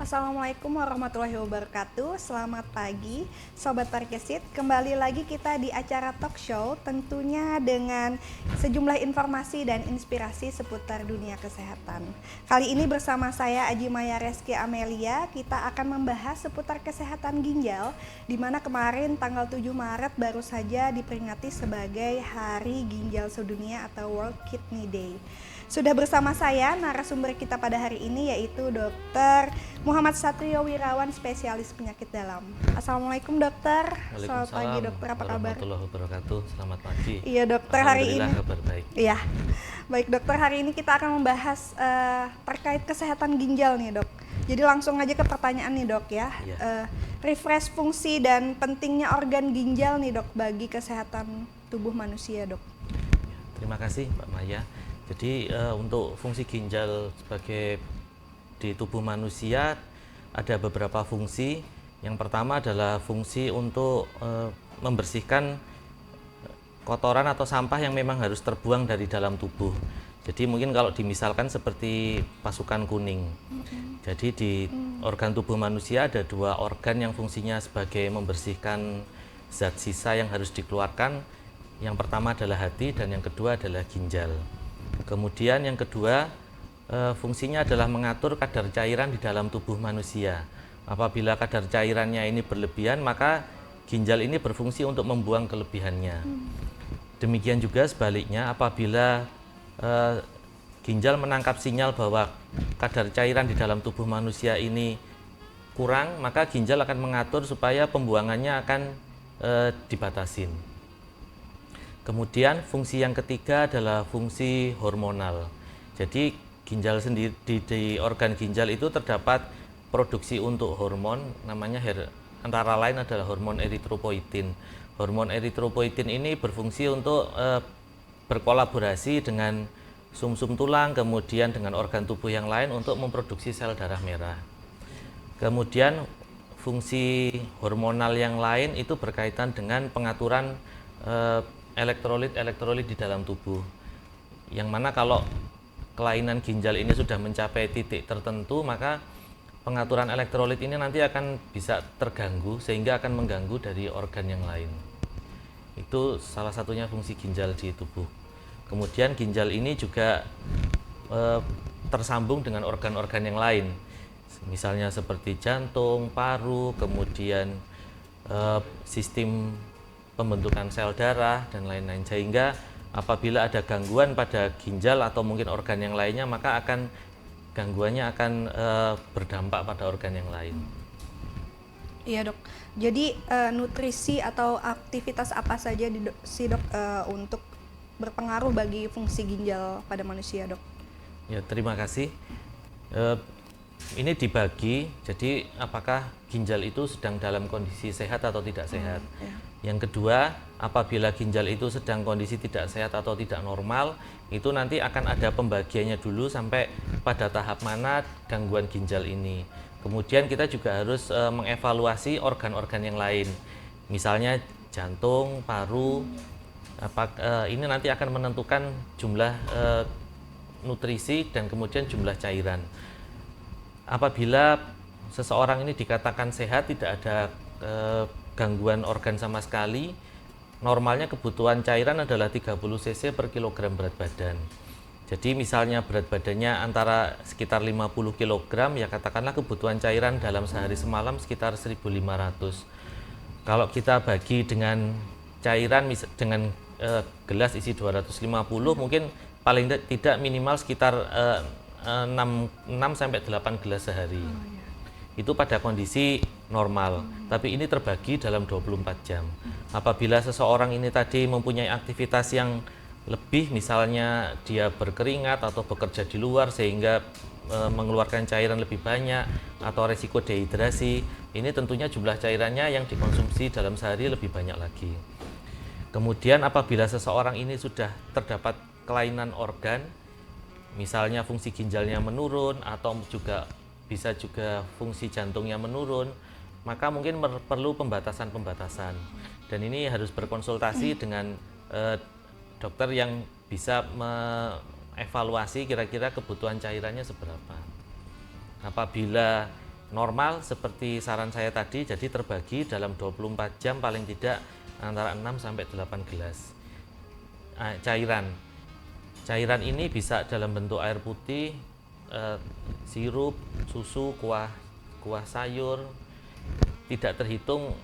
Assalamualaikum warahmatullahi wabarakatuh. Selamat pagi, Sobat Parkesit. Kembali lagi kita di acara talk show, tentunya dengan sejumlah informasi dan inspirasi seputar dunia kesehatan. Kali ini bersama saya Aji Maya Reski Amelia, kita akan membahas seputar kesehatan ginjal, di mana kemarin tanggal 7 Maret baru saja diperingati sebagai Hari Ginjal Sedunia atau World Kidney Day. Sudah bersama saya narasumber kita pada hari ini yaitu Dr. Muhammad Satrio Wirawan, spesialis penyakit dalam. Assalamualaikum dokter. Selamat pagi dokter, apa kabar? Warahmatullahi wabarakatuh. Selamat pagi. Iya dokter, hari ini. Kabar baik. Iya, baik dokter, hari ini kita akan membahas terkait kesehatan ginjal nih dok. Jadi langsung aja ke pertanyaan nih dok ya. Refresh fungsi dan pentingnya organ ginjal nih dok bagi kesehatan tubuh manusia dok. Terima kasih Mbak Maya. Jadi untuk fungsi ginjal sebagai di tubuh manusia ada beberapa fungsi. Yang pertama adalah fungsi untuk membersihkan kotoran atau sampah yang memang harus terbuang dari dalam tubuh. Jadi mungkin kalau dimisalkan seperti pasukan kuning. Jadi di organ tubuh manusia ada dua organ yang fungsinya sebagai membersihkan zat sisa yang harus dikeluarkan. Yang pertama adalah hati dan yang kedua adalah ginjal. Kemudian yang kedua, fungsinya adalah mengatur kadar cairan di dalam tubuh manusia. Apabila kadar cairannya ini berlebihan, maka ginjal ini berfungsi untuk membuang kelebihannya. Demikian juga sebaliknya, apabila ginjal menangkap sinyal bahwa kadar cairan di dalam tubuh manusia ini kurang, maka ginjal akan mengatur supaya pembuangannya akan dibatasin. Kemudian fungsi yang ketiga adalah fungsi hormonal. Jadi ginjal sendiri di organ ginjal itu terdapat produksi untuk hormon, namanya antara lain adalah hormon eritropoietin. Hormon eritropoietin ini berfungsi untuk berkolaborasi dengan sumsum tulang, kemudian dengan organ tubuh yang lain untuk memproduksi sel darah merah. Kemudian fungsi hormonal yang lain itu berkaitan dengan pengaturan elektrolit di dalam tubuh, yang mana kalau kelainan ginjal ini sudah mencapai titik tertentu, maka pengaturan elektrolit ini nanti akan bisa terganggu sehingga akan mengganggu dari organ yang lain. Itu salah satunya fungsi ginjal di tubuh. Kemudian ginjal ini juga tersambung dengan organ-organ yang lain, misalnya seperti jantung, paru, kemudian sistem pembentukan sel darah dan lain-lain, sehingga apabila ada gangguan pada ginjal atau mungkin organ yang lainnya, maka gangguannya akan berdampak pada organ yang lain. Iya dok. Jadi nutrisi atau aktivitas apa saja dok untuk berpengaruh bagi fungsi ginjal pada manusia dok? Ya, terima kasih. Ini dibagi, jadi apakah ginjal itu sedang dalam kondisi sehat atau tidak sehat. Yang kedua, apabila ginjal itu sedang kondisi tidak sehat atau tidak normal, itu nanti akan ada pembagiannya dulu sampai pada tahap mana gangguan ginjal ini. Kemudian kita juga harus mengevaluasi organ-organ yang lain, misalnya jantung, paru. Ini nanti akan menentukan jumlah nutrisi dan kemudian jumlah cairan. Apabila seseorang ini dikatakan sehat, tidak ada gangguan organ sama sekali, normalnya kebutuhan cairan adalah 30 cc per kilogram berat badan. Jadi misalnya berat badannya antara sekitar 50 kg, ya katakanlah kebutuhan cairan dalam sehari semalam sekitar 1.500. Kalau kita bagi dengan cairan dengan gelas isi 250, mungkin paling tidak minimal sekitar 6 sampai 8 gelas sehari. Itu pada kondisi normal, tapi ini terbagi dalam 24 jam. Apabila seseorang ini tadi mempunyai aktivitas yang lebih, misalnya dia berkeringat atau bekerja di luar sehingga mengeluarkan cairan lebih banyak atau resiko dehidrasi, ini tentunya jumlah cairannya yang dikonsumsi dalam sehari lebih banyak lagi. Kemudian apabila seseorang ini sudah terdapat kelainan organ, misalnya fungsi ginjalnya menurun atau bisa juga fungsi jantungnya menurun, maka mungkin perlu pembatasan. Dan ini harus berkonsultasi dengan dokter yang bisa mengevaluasi kira-kira kebutuhan cairannya seberapa. Apabila normal seperti saran saya tadi, jadi terbagi dalam 24 jam paling tidak antara 6 sampai 8 gelas cairan. Cairan ini bisa dalam bentuk air putih, sirup, susu, kuah sayur, tidak terhitung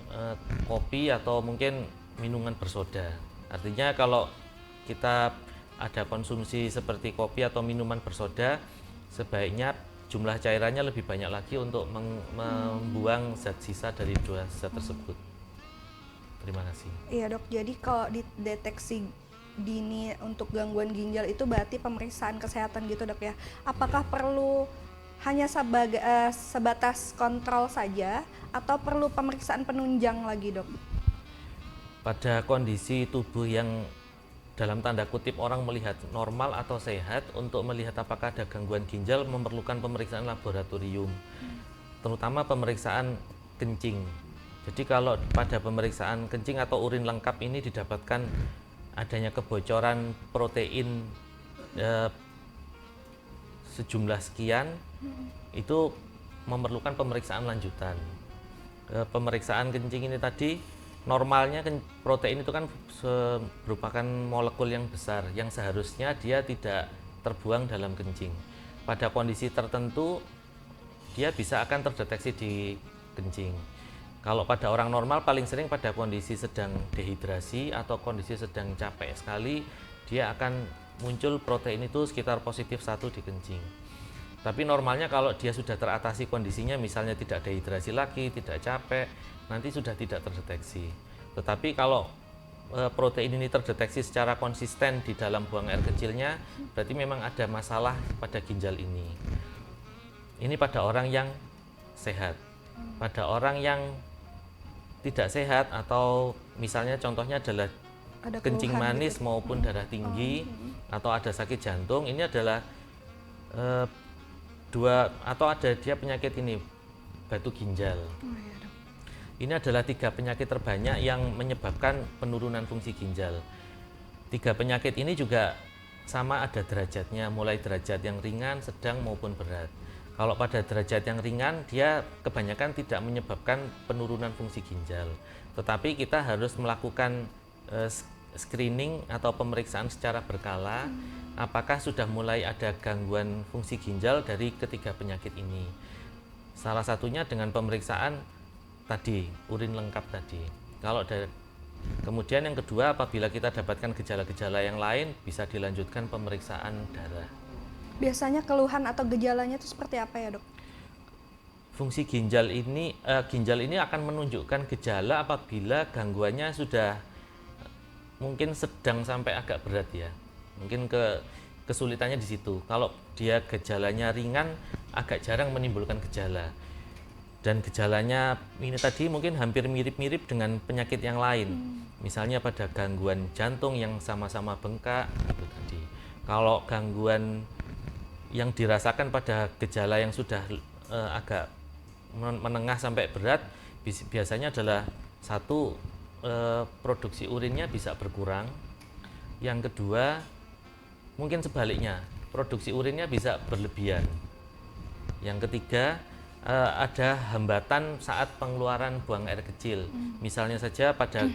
kopi atau mungkin minuman bersoda. Artinya kalau kita ada konsumsi seperti kopi atau minuman bersoda, sebaiknya jumlah cairannya lebih banyak lagi untuk membuang zat sisa dari dua zat tersebut. Terima kasih. Iya dok, jadi kalau dideteksi dini untuk gangguan ginjal itu berarti pemeriksaan kesehatan gitu dok ya. Apakah perlu hanya sebatas kontrol saja atau perlu pemeriksaan penunjang lagi dok? Pada kondisi tubuh yang dalam tanda kutip orang melihat normal atau sehat, untuk melihat apakah ada gangguan ginjal memerlukan pemeriksaan laboratorium, terutama pemeriksaan kencing. Jadi kalau pada pemeriksaan kencing atau urin lengkap ini didapatkan adanya kebocoran protein sejumlah sekian, itu memerlukan pemeriksaan lanjutan. Pemeriksaan kencing ini tadi, normalnya protein itu kan merupakan molekul yang besar yang seharusnya dia tidak terbuang dalam kencing. Pada kondisi tertentu dia bisa akan terdeteksi di kencing. Kalau pada orang normal paling sering pada kondisi sedang dehidrasi atau kondisi sedang capek sekali, dia akan muncul protein itu sekitar positif 1 di kencing. Tapi normalnya kalau dia sudah teratasi kondisinya, misalnya tidak dehidrasi lagi, tidak capek, nanti sudah tidak terdeteksi. Tetapi kalau protein ini terdeteksi secara konsisten di dalam buang air kecilnya, berarti memang ada masalah pada ginjal ini. Ini pada orang yang sehat. Pada orang yang tidak sehat atau misalnya contohnya adalah kencing manis gitu, maupun darah tinggi atau ada sakit jantung, ini adalah ada dia penyakit ini, batu ginjal. Ini adalah 3 penyakit terbanyak yang menyebabkan penurunan fungsi ginjal. 3 penyakit ini juga sama ada derajatnya, mulai derajat yang ringan, sedang maupun berat. Kalau pada derajat yang ringan, dia kebanyakan tidak menyebabkan penurunan fungsi ginjal. Tetapi kita harus melakukan screening atau pemeriksaan secara berkala, apakah sudah mulai ada gangguan fungsi ginjal dari ketiga penyakit ini. Salah satunya dengan pemeriksaan tadi, urin lengkap tadi. Kemudian yang kedua, apabila kita dapatkan gejala-gejala yang lain, bisa dilanjutkan pemeriksaan darah. Biasanya keluhan atau gejalanya itu seperti apa ya dok? Fungsi ginjal ini akan menunjukkan gejala apabila gangguannya sudah mungkin sedang sampai agak berat ya. Mungkin kesulitannya di situ. Kalau dia gejalanya ringan, agak jarang menimbulkan gejala. Dan gejalanya ini tadi mungkin hampir mirip-mirip dengan penyakit yang lain. Misalnya pada gangguan jantung yang sama-sama bengkak itu tadi. Kalau gangguan yang dirasakan pada gejala yang sudah agak menengah sampai berat, biasanya adalah satu, produksi urinnya bisa berkurang. Yang kedua, mungkin sebaliknya, produksi urinnya bisa berlebihan. Yang ketiga, ada hambatan saat pengeluaran buang air kecil. Misalnya saja pada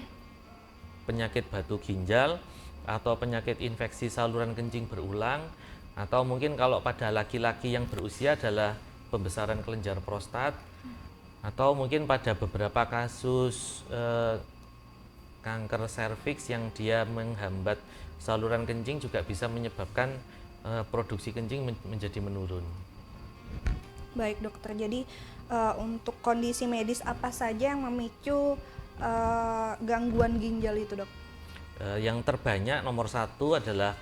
penyakit batu ginjal atau penyakit infeksi saluran kencing berulang, atau mungkin kalau pada laki-laki yang berusia adalah pembesaran kelenjar prostat, atau mungkin pada beberapa kasus kanker serviks yang dia menghambat saluran kencing juga bisa menyebabkan produksi kencing menjadi menurun. Baik dokter, jadi untuk kondisi medis apa saja yang memicu gangguan ginjal itu dok? Yang terbanyak nomor 1 adalah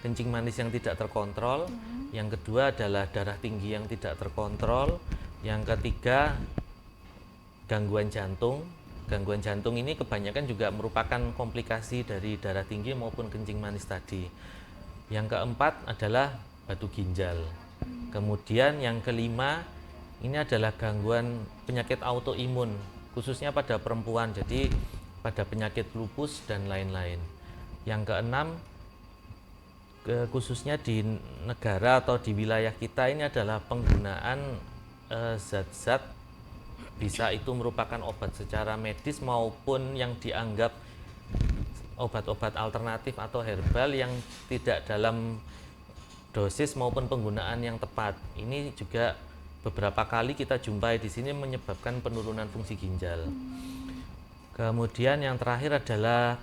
kencing manis yang tidak terkontrol, yang kedua adalah darah tinggi yang tidak terkontrol, yang ketiga gangguan jantung. Gangguan jantung ini kebanyakan juga merupakan komplikasi dari darah tinggi maupun kencing manis tadi. Yang keempat adalah batu ginjal. Kemudian yang kelima ini adalah gangguan penyakit autoimun, khususnya pada perempuan, jadi pada penyakit lupus dan lain-lain. Yang keenam, khususnya di negara atau di wilayah kita ini adalah penggunaan zat-zat bisa itu merupakan obat secara medis maupun yang dianggap obat-obat alternatif atau herbal yang tidak dalam dosis maupun penggunaan yang tepat. Ini juga beberapa kali kita jumpai di sini menyebabkan penurunan fungsi ginjal. Kemudian yang terakhir adalah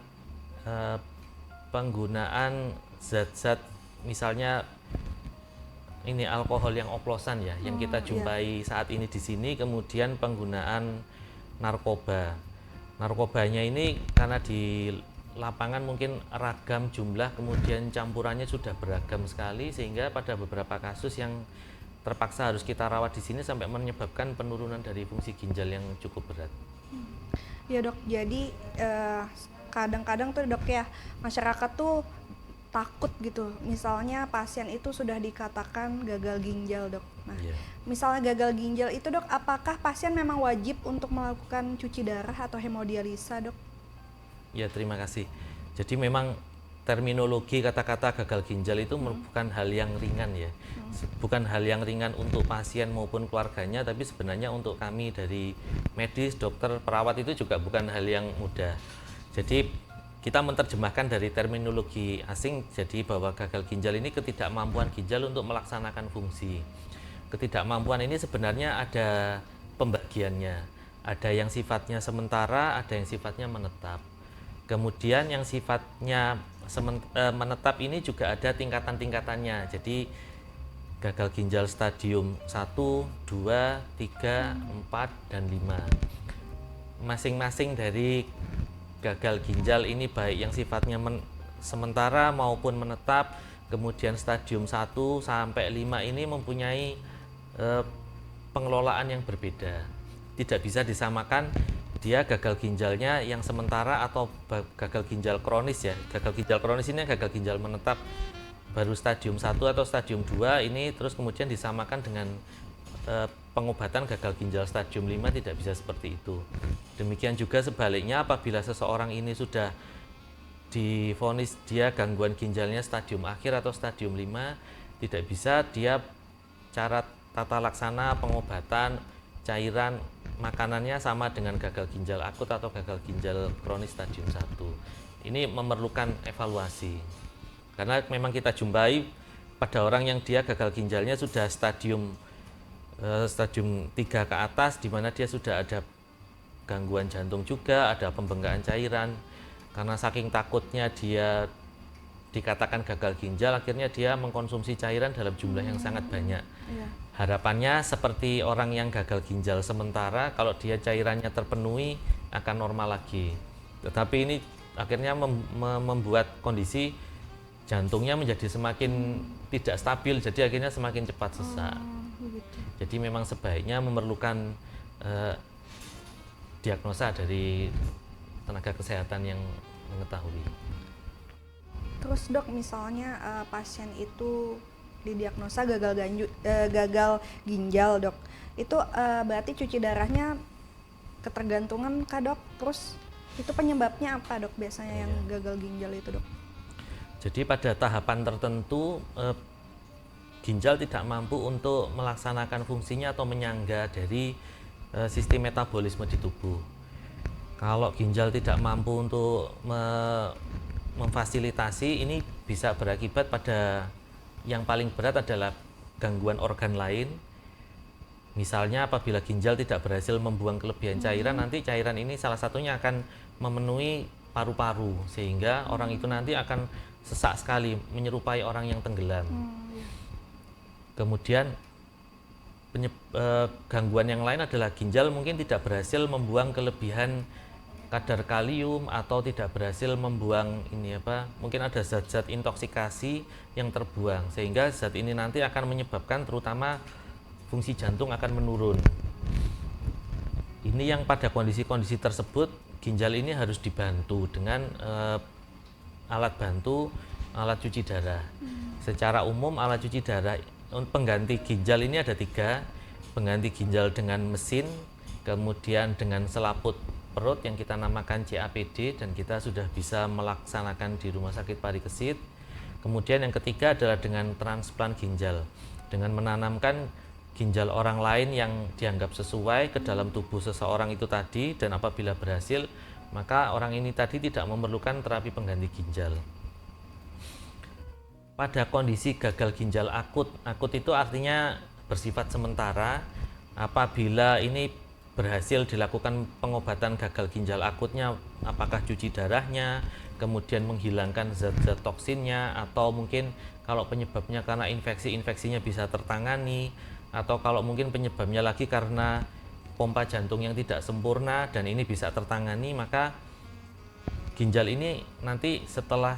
penggunaan zat-zat misalnya ini alkohol yang oplosan ya, yang kita jumpai saat ini di sini. Kemudian penggunaan narkoba. Narkobanya ini karena di lapangan mungkin ragam jumlah, kemudian campurannya sudah beragam sekali sehingga pada beberapa kasus yang terpaksa harus kita rawat di sini sampai menyebabkan penurunan dari fungsi ginjal yang cukup berat. Ya dok, jadi kadang-kadang tuh dok ya, masyarakat tuh takut gitu, misalnya pasien itu sudah dikatakan gagal ginjal dok. Nah, misalnya gagal ginjal itu dok, apakah pasien memang wajib untuk melakukan cuci darah atau hemodialisa dok? Ya, terima kasih. Jadi memang terminologi kata-kata gagal ginjal itu bukan hal yang ringan ya, bukan hal yang ringan untuk pasien maupun keluarganya, tapi sebenarnya untuk kami dari medis, dokter, perawat itu juga bukan hal yang mudah. Jadi kita menerjemahkan dari terminologi asing, jadi bahwa gagal ginjal ini ketidakmampuan ginjal untuk melaksanakan fungsi. Ketidakmampuan ini sebenarnya ada pembagiannya, ada yang sifatnya sementara, ada yang sifatnya menetap. Kemudian yang sifatnya menetap ini juga ada tingkatan-tingkatannya. Jadi gagal ginjal stadium 1, 2, 3, 4, dan 5. Masing-masing dari gagal ginjal ini baik yang sifatnya sementara maupun menetap, kemudian stadium 1 sampai 5 ini mempunyai pengelolaan yang berbeda. Tidak bisa disamakan dia gagal ginjalnya yang sementara atau gagal ginjal kronis ya. Gagal ginjal kronis ini gagal ginjal menetap baru stadium 1 atau stadium 2 ini, terus kemudian disamakan dengan pengobatan gagal ginjal stadium 5, tidak bisa seperti itu. Demikian juga sebaliknya, apabila seseorang ini sudah divonis dia gangguan ginjalnya stadium akhir atau stadium 5, tidak bisa dia cara tata laksana pengobatan, cairan, makanannya sama dengan gagal ginjal akut atau gagal ginjal kronis stadium 1. Ini memerlukan evaluasi. Karena memang kita jumpai pada orang yang dia gagal ginjalnya sudah stadium 3 ke atas, di mana dia sudah ada gangguan jantung juga, ada pembengkakan cairan. Karena saking takutnya dia dikatakan gagal ginjal, akhirnya dia mengkonsumsi cairan dalam jumlah yang sangat banyak. Harapannya seperti orang yang gagal ginjal sementara, kalau dia cairannya terpenuhi akan normal lagi. Tetapi ini akhirnya membuat kondisi jantungnya menjadi semakin tidak stabil, jadi akhirnya semakin cepat sesak. Jadi memang sebaiknya memerlukan diagnosa dari tenaga kesehatan yang mengetahui. Terus dok, misalnya pasien itu didiagnosa gagal ginjal dok, itu berarti cuci darahnya ketergantungan kah dok? Terus itu penyebabnya apa dok biasanya yang gagal ginjal itu dok? Jadi pada tahapan tertentu ginjal tidak mampu untuk melaksanakan fungsinya atau menyangga dari sistem metabolisme di tubuh. Kalau ginjal tidak mampu untuk memfasilitasi, ini bisa berakibat pada yang paling berat adalah gangguan organ lain. Misalnya apabila ginjal tidak berhasil membuang kelebihan cairan, nanti cairan ini salah satunya akan memenuhi paru-paru, sehingga orang itu nanti akan sesak sekali, menyerupai orang yang tenggelam. Kemudian gangguan yang lain adalah ginjal mungkin tidak berhasil membuang kelebihan kadar kalium atau tidak berhasil membuang mungkin ada zat-zat intoksikasi yang terbuang, sehingga zat ini nanti akan menyebabkan terutama fungsi jantung akan menurun. Ini yang pada kondisi-kondisi tersebut ginjal ini harus dibantu dengan alat bantu, alat cuci darah. Secara umum alat cuci darah pengganti ginjal ini ada 3, pengganti ginjal dengan mesin, kemudian dengan selaput perut yang kita namakan CAPD dan kita sudah bisa melaksanakan di Rumah Sakit Parikesit. Kemudian yang ketiga adalah dengan transplant ginjal, dengan menanamkan ginjal orang lain yang dianggap sesuai ke dalam tubuh seseorang itu tadi, dan apabila berhasil maka orang ini tadi tidak memerlukan terapi pengganti ginjal. Pada kondisi gagal ginjal akut, akut itu artinya bersifat sementara. Apabila ini berhasil dilakukan pengobatan gagal ginjal akutnya, apakah cuci darahnya, kemudian menghilangkan zat-zat toksinnya, atau mungkin kalau penyebabnya karena infeksinya bisa tertangani, atau kalau mungkin penyebabnya lagi karena pompa jantung yang tidak sempurna dan ini bisa tertangani, maka ginjal ini nanti setelah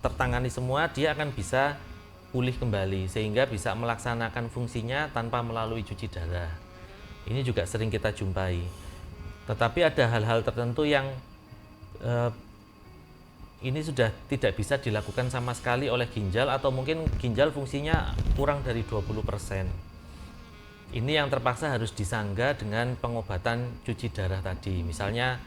tertangani semua dia akan bisa pulih kembali sehingga bisa melaksanakan fungsinya tanpa melalui cuci darah. Ini juga sering kita jumpai. Tetapi ada hal-hal tertentu yang ini sudah tidak bisa dilakukan sama sekali oleh ginjal, atau mungkin ginjal fungsinya kurang dari 20%. Ini yang terpaksa harus disangga dengan pengobatan cuci darah tadi. Misalnya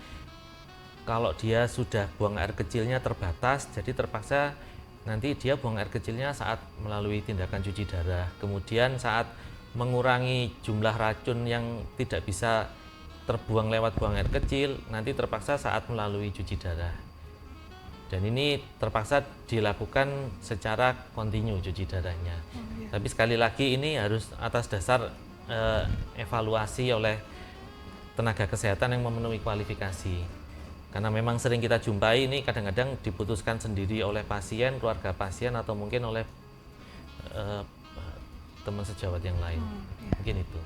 kalau dia sudah buang air kecilnya terbatas, jadi terpaksa nanti dia buang air kecilnya saat melalui tindakan cuci darah. Kemudian saat mengurangi jumlah racun yang tidak bisa terbuang lewat buang air kecil, nanti terpaksa saat melalui cuci darah. Dan ini terpaksa dilakukan secara kontinu cuci darahnya. Tapi sekali lagi ini harus atas dasar evaluasi oleh tenaga kesehatan yang memenuhi kualifikasi. Karena memang sering kita jumpai ini kadang-kadang diputuskan sendiri oleh pasien, keluarga pasien, atau mungkin oleh teman sejawat yang lain. Mungkin itu.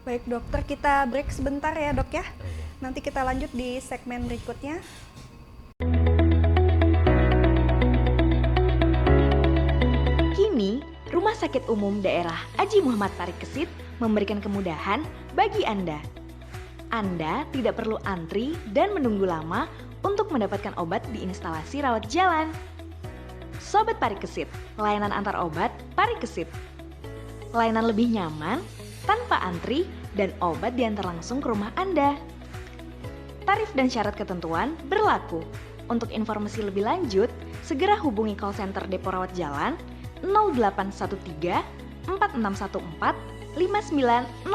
Baik dokter, kita break sebentar ya dok ya. Nanti kita lanjut di segmen berikutnya. Kini, Rumah Sakit Umum Daerah Haji Muhammad Parikesit memberikan kemudahan bagi Anda. Anda tidak perlu antri dan menunggu lama untuk mendapatkan obat di instalasi rawat jalan. Sobat Parikesit, layanan antar obat Parikesit. Layanan lebih nyaman, tanpa antri, dan obat diantar langsung ke rumah Anda. Tarif dan syarat ketentuan berlaku. Untuk informasi lebih lanjut, segera hubungi call center Depo Rawat Jalan 0813 4614 5900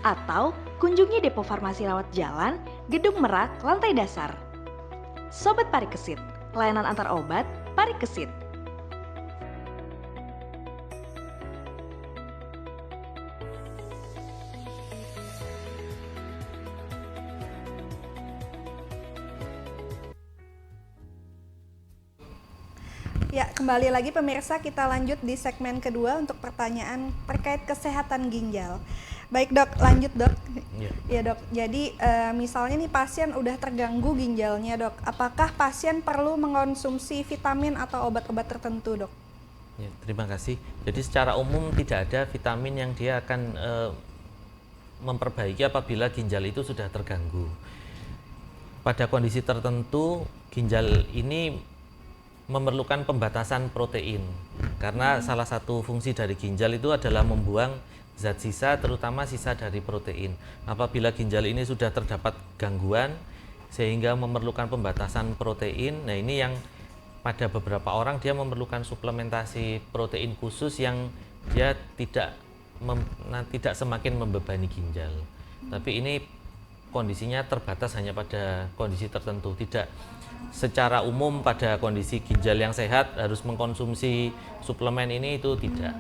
atau kunjungi Depo Farmasi Rawat Jalan, Gedung Merak, lantai dasar. Sobat Parikesit, layanan antar obat Parikesit. Ya, kembali lagi pemirsa, kita lanjut di segmen kedua untuk pertanyaan terkait kesehatan ginjal. Baik dok, lanjut dok. Ya dok, jadi misalnya nih pasien udah terganggu ginjalnya dok, apakah pasien perlu mengonsumsi vitamin atau obat-obat tertentu dok? Ya, terima kasih. Jadi secara umum tidak ada vitamin yang dia akan memperbaiki apabila ginjal itu sudah terganggu. Pada kondisi tertentu, ginjal ini memerlukan pembatasan protein karena salah satu fungsi dari ginjal itu adalah membuang zat sisa, terutama sisa dari protein. Apabila ginjal ini sudah terdapat gangguan sehingga memerlukan pembatasan protein, nah ini yang pada beberapa orang dia memerlukan suplementasi protein khusus yang dia tidak semakin membebani ginjal. Tapi ini kondisinya terbatas hanya pada kondisi tertentu, tidak secara umum pada kondisi ginjal yang sehat harus mengkonsumsi suplemen ini, itu tidak.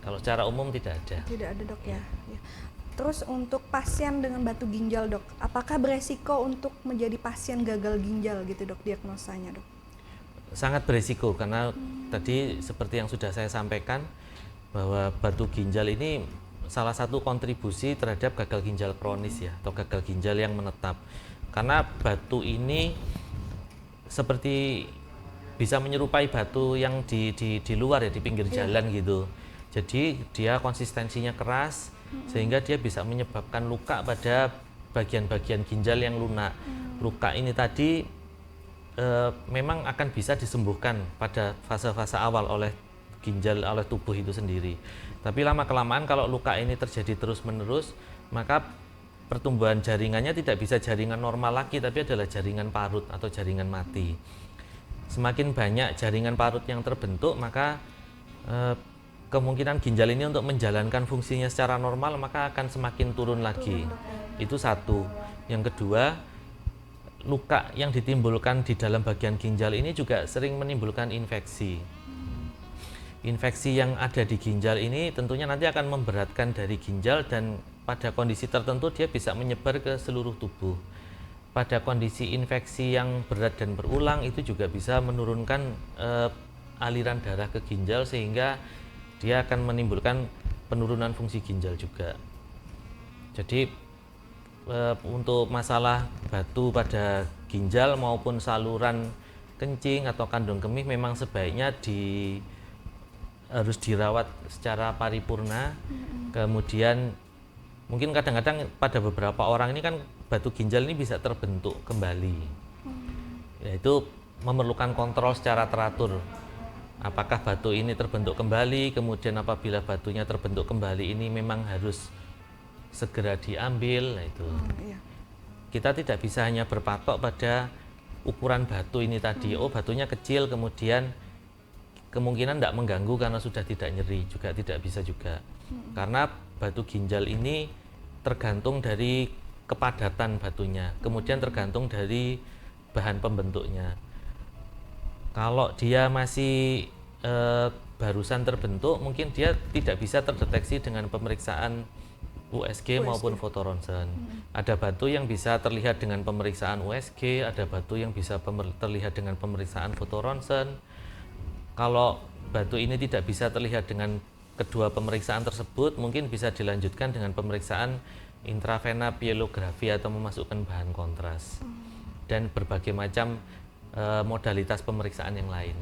Kalau secara umum tidak ada. Tidak ada dok ya. Terus untuk pasien dengan batu ginjal dok, apakah beresiko untuk menjadi pasien gagal ginjal gitu dok diagnosanya dok? Sangat beresiko karena tadi seperti yang sudah saya sampaikan bahwa batu ginjal ini salah satu kontribusi terhadap gagal ginjal kronis ya, atau gagal ginjal yang menetap. Karena batu ini seperti bisa menyerupai batu yang di luar ya, di pinggir jalan gitu. Jadi dia konsistensinya keras sehingga dia bisa menyebabkan luka pada bagian-bagian ginjal yang lunak. Luka ini tadi memang akan bisa disembuhkan pada fase-fase awal oleh ginjal, oleh tubuh itu sendiri. Tapi lama-kelamaan kalau luka ini terjadi terus-menerus, maka pertumbuhan jaringannya tidak bisa jaringan normal lagi, tapi adalah jaringan parut atau jaringan mati. Semakin banyak jaringan parut yang terbentuk, maka kemungkinan ginjal ini untuk menjalankan fungsinya secara normal maka akan semakin turun lagi. Itu satu. Yang kedua, luka yang ditimbulkan di dalam bagian ginjal ini juga sering menimbulkan infeksi. Infeksi yang ada di ginjal ini tentunya nanti akan memberatkan dari ginjal dan pada kondisi tertentu dia bisa menyebar ke seluruh tubuh. Pada kondisi infeksi yang berat dan berulang itu juga bisa menurunkan aliran darah ke ginjal sehingga dia akan menimbulkan penurunan fungsi ginjal juga. Jadi untuk masalah batu pada ginjal maupun saluran kencing atau kandung kemih memang sebaiknya harus dirawat secara paripurna. Kemudian mungkin kadang-kadang pada beberapa orang ini kan batu ginjal ini bisa terbentuk kembali. Yaitu memerlukan kontrol secara teratur. Apakah batu ini terbentuk kembali, kemudian apabila batunya terbentuk kembali ini memang harus segera diambil. Nah itu. Kita tidak bisa hanya berpatok pada ukuran batu ini tadi. Oh, batunya kecil kemudian kemungkinan tidak mengganggu karena sudah tidak nyeri, juga tidak bisa juga. Karena batu ginjal ini tergantung dari kepadatan batunya, kemudian tergantung dari bahan pembentuknya. Kalau dia masih barusan terbentuk, mungkin dia tidak bisa terdeteksi dengan pemeriksaan USG maupun fotoronsen. Ada batu yang bisa terlihat dengan pemeriksaan USG, ada batu yang bisa terlihat dengan pemeriksaan fotoronsen. Kalau batu ini tidak bisa terlihat dengan kedua pemeriksaan tersebut, mungkin bisa dilanjutkan dengan pemeriksaan intravena pielografi atau memasukkan bahan kontras dan berbagai macam modalitas pemeriksaan yang lain.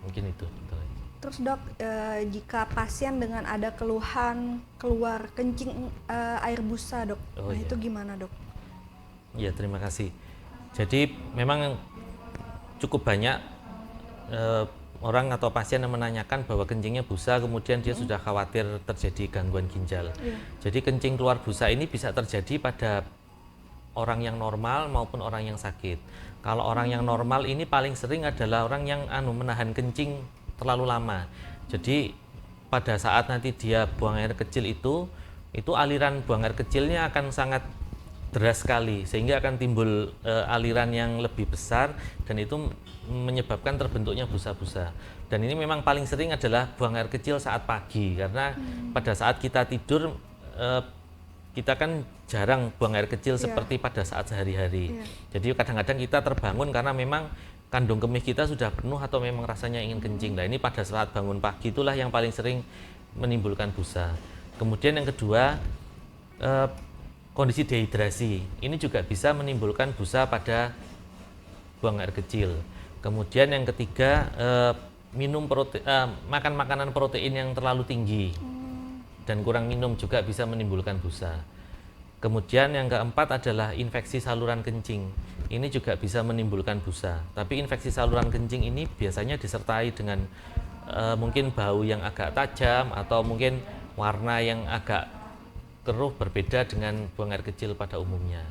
Mungkin itu. Terus dok, jika pasien dengan ada keluhan keluar kencing air busa dok, itu gimana dok? Ya, terima kasih. Jadi memang cukup banyak orang atau pasien yang menanyakan bahwa kencingnya busa, kemudian dia sudah khawatir terjadi gangguan ginjal. Jadi kencing keluar busa ini bisa terjadi pada orang yang normal maupun orang yang sakit. Kalau orang yang normal ini paling sering adalah orang yang menahan kencing terlalu lama. Jadi pada saat nanti dia buang air kecil itu aliran buang air kecilnya akan sangat deras sekali sehingga akan timbul aliran yang lebih besar dan itu menyebabkan terbentuknya busa-busa. Dan ini memang paling sering adalah buang air kecil saat pagi karena pada saat kita tidur kita kan jarang buang air kecil seperti pada saat sehari-hari. Jadi kadang-kadang kita terbangun karena memang kandung kemih kita sudah penuh atau memang rasanya ingin kencing. Nah ini pada saat bangun pagi itulah yang paling sering menimbulkan busa. Kemudian yang kedua, kondisi dehidrasi. Ini juga bisa menimbulkan busa pada buang air kecil. Kemudian yang ketiga, makan makanan protein yang terlalu tinggi dan kurang minum juga bisa menimbulkan busa. Kemudian yang keempat adalah infeksi saluran kencing. Ini juga bisa menimbulkan busa. Tapi infeksi saluran kencing ini biasanya disertai dengan mungkin bau yang agak tajam atau mungkin warna yang agak keruh berbeda dengan buang air kecil pada umumnya.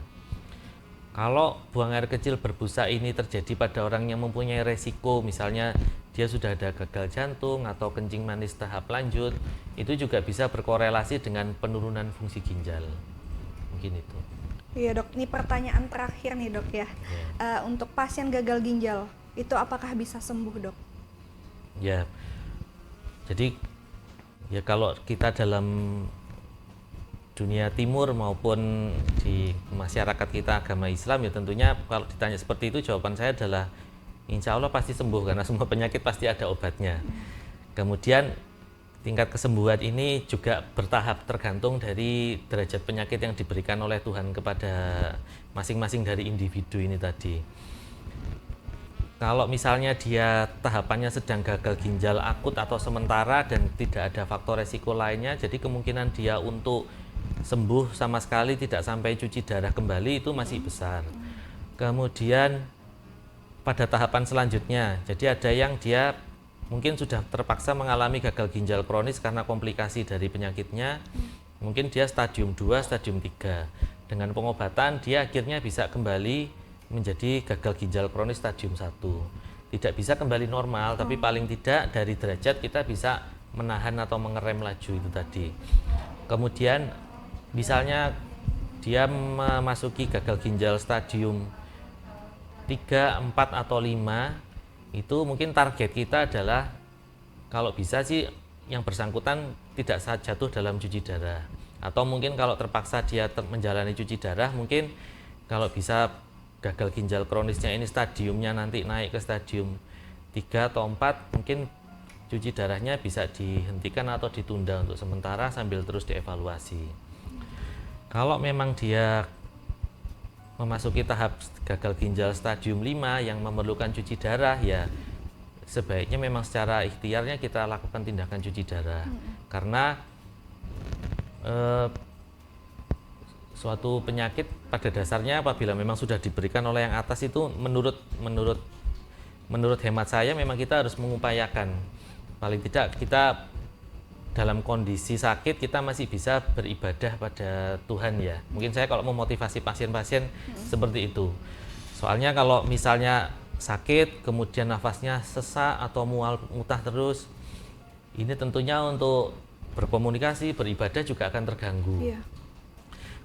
Kalau buang air kecil berbusa ini terjadi pada orang yang mempunyai resiko, misalnya dia sudah ada gagal jantung atau kencing manis tahap lanjut, itu juga bisa berkorelasi dengan penurunan fungsi ginjal. Mungkin itu. Iya dok, ini pertanyaan terakhir nih dok ya. Untuk pasien gagal ginjal, itu apakah bisa sembuh dok? Ya, jadi ya kalau kita dalam dunia timur maupun di masyarakat kita agama Islam ya tentunya kalau ditanya seperti itu jawaban saya adalah insya Allah pasti sembuh karena semua penyakit pasti ada obatnya. Kemudian tingkat kesembuhan ini juga bertahap tergantung dari derajat penyakit yang diberikan oleh Tuhan kepada masing-masing dari individu ini tadi. Kalau misalnya dia tahapannya sedang gagal ginjal akut atau sementara dan tidak ada faktor resiko lainnya, jadi kemungkinan dia untuk sembuh sama sekali tidak sampai cuci darah kembali itu masih besar. Kemudian pada tahapan selanjutnya, jadi ada yang dia mungkin sudah terpaksa mengalami gagal ginjal kronis karena komplikasi dari penyakitnya, mungkin dia stadium 2, stadium 3. Dengan pengobatan dia akhirnya bisa kembali menjadi gagal ginjal kronis stadium 1. Tidak bisa kembali normal, tapi paling tidak dari derajat kita bisa menahan atau mengerem laju itu tadi. Kemudian misalnya dia memasuki gagal ginjal stadium 3, 4 atau 5, itu mungkin target kita adalah kalau bisa sih yang bersangkutan tidak jatuh dalam cuci darah. Atau mungkin kalau terpaksa dia menjalani cuci darah, mungkin kalau bisa gagal ginjal kronisnya ini stadiumnya nanti naik ke stadium 3 atau 4, mungkin cuci darahnya bisa dihentikan atau ditunda untuk sementara sambil terus dievaluasi. Kalau memang dia memasuki tahap gagal ginjal stadium 5 yang memerlukan cuci darah, ya sebaiknya memang secara ikhtiarnya kita lakukan tindakan cuci darah. Karena suatu penyakit pada dasarnya apabila memang sudah diberikan oleh yang atas itu menurut hemat saya memang kita harus mengupayakan, paling tidak kita dalam kondisi sakit kita masih bisa beribadah pada Tuhan ya. Mungkin saya kalau memotivasi pasien-pasien seperti itu. Soalnya kalau misalnya sakit kemudian nafasnya sesak atau mual muntah terus, ini tentunya untuk berkomunikasi, beribadah juga akan terganggu. Iya.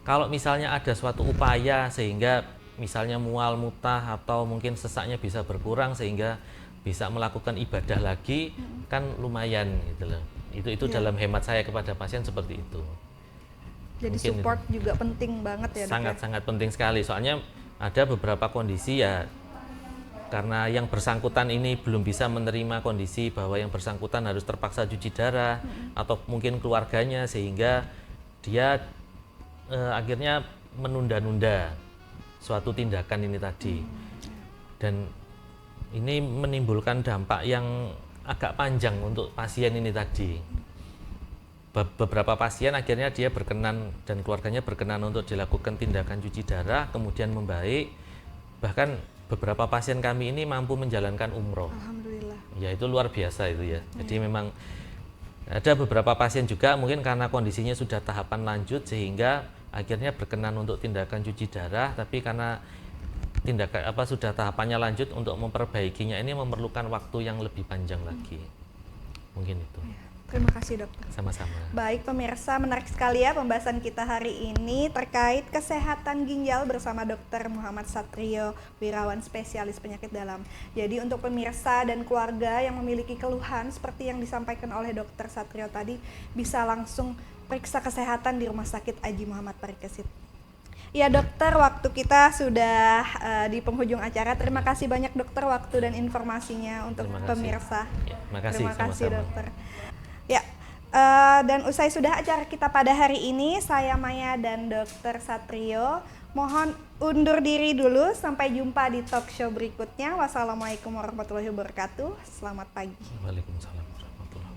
Kalau misalnya ada suatu upaya sehingga misalnya mual muntah atau mungkin sesaknya bisa berkurang sehingga bisa melakukan ibadah lagi, kan lumayan gitu loh. Itu Iya. dalam hemat saya kepada pasien seperti itu. Jadi Mungkin support juga penting banget ya, Dok, ya? sangat-sangat penting sekali. Soalnya ada beberapa kondisi ya karena yang bersangkutan ini belum bisa menerima kondisi bahwa yang bersangkutan harus terpaksa cuci darah atau mungkin keluarganya sehingga dia akhirnya menunda-nunda suatu tindakan ini tadi. Dan ini menimbulkan dampak yang agak panjang untuk pasien ini tadi. Beberapa pasien akhirnya dia berkenan dan keluarganya berkenan untuk dilakukan tindakan cuci darah, kemudian membaik. Bahkan beberapa pasien kami ini mampu menjalankan umroh. Alhamdulillah. Ya itu luar biasa itu ya. Jadi memang ada beberapa pasien juga mungkin karena kondisinya sudah tahapan lanjut sehingga akhirnya berkenan untuk tindakan cuci darah, tapi karena tindakan sudah tahapannya lanjut untuk memperbaikinya ini memerlukan waktu yang lebih panjang lagi. Mungkin itu. Terima kasih, Dokter. Sama-sama. Baik pemirsa, menarik sekali ya pembahasan kita hari ini terkait kesehatan ginjal bersama Dr. Muhammad Satrio Wirawan, spesialis penyakit dalam. Jadi untuk pemirsa dan keluarga yang memiliki keluhan seperti yang disampaikan oleh Dr. Satrio tadi, bisa langsung periksa kesehatan di Rumah Sakit Aji Muhammad Parikesit. Ya dokter, waktu kita sudah di penghujung acara. Terima kasih banyak dokter waktu dan informasinya untuk Terima kasih. pemirsa. Ya, makasih, Terima kasih sama-sama. dokter. Ya, dan usai sudah acara kita pada hari ini, saya Maya dan Dr. Satrio mohon undur diri dulu. Sampai jumpa di talk show berikutnya. Wassalamualaikum warahmatullahi wabarakatuh. Selamat pagi. Waalaikumsalam warahmatullahi wabarakatuh.